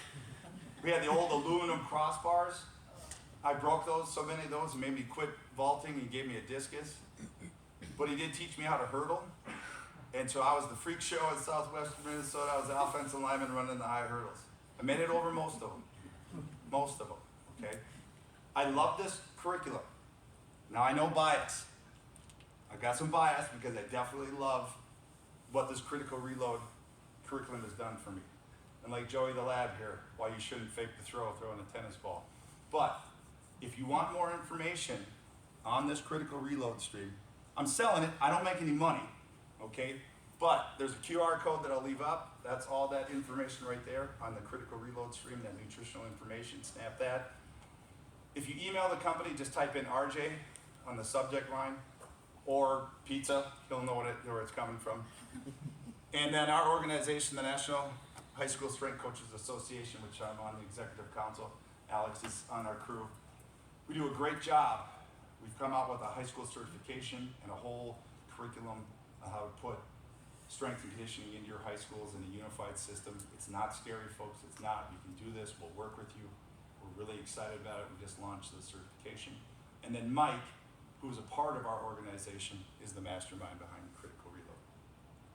We had the old aluminum crossbars. I broke those, so many of those, and made me quit vaulting and gave me a discus. But he did teach me how to hurdle. And so I was the freak show in southwestern Minnesota. I was the offensive lineman running the high hurdles. I made it over most of them, okay? I love this curriculum. Now I know bias. I've got some bias because I definitely love what this critical reload curriculum has done for me. And like Joey the Lab here, why you shouldn't fake the throw throwing a tennis ball. But if you want more information on this critical reload stream, I'm selling it. I don't make any money, okay? But there's a QR code that I'll leave up. That's all that information right there on the critical reload stream, that nutritional information. Snap that. If you email the company, just type in RJ on the subject line, or pizza. He'll know where it's coming from. And then our organization, the National High School Strength Coaches Association, which I'm on the executive council. Alex is on our crew. We do a great job. We've come out with a high school certification and a whole curriculum on how to put strength and conditioning into your high schools in a unified system. It's not scary, folks. It's not. You can do this. We'll work with you. We're really excited about it. We just launched the certification. And then Mike, who's a part of our organization, is the mastermind behind Critical Reload.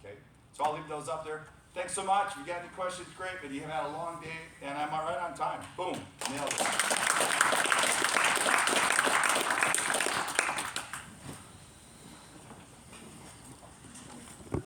Okay? So I'll leave those up there. Thanks so much. If you got any questions, great. But you have had a long day, and I'm right on time. Boom. Nailed it.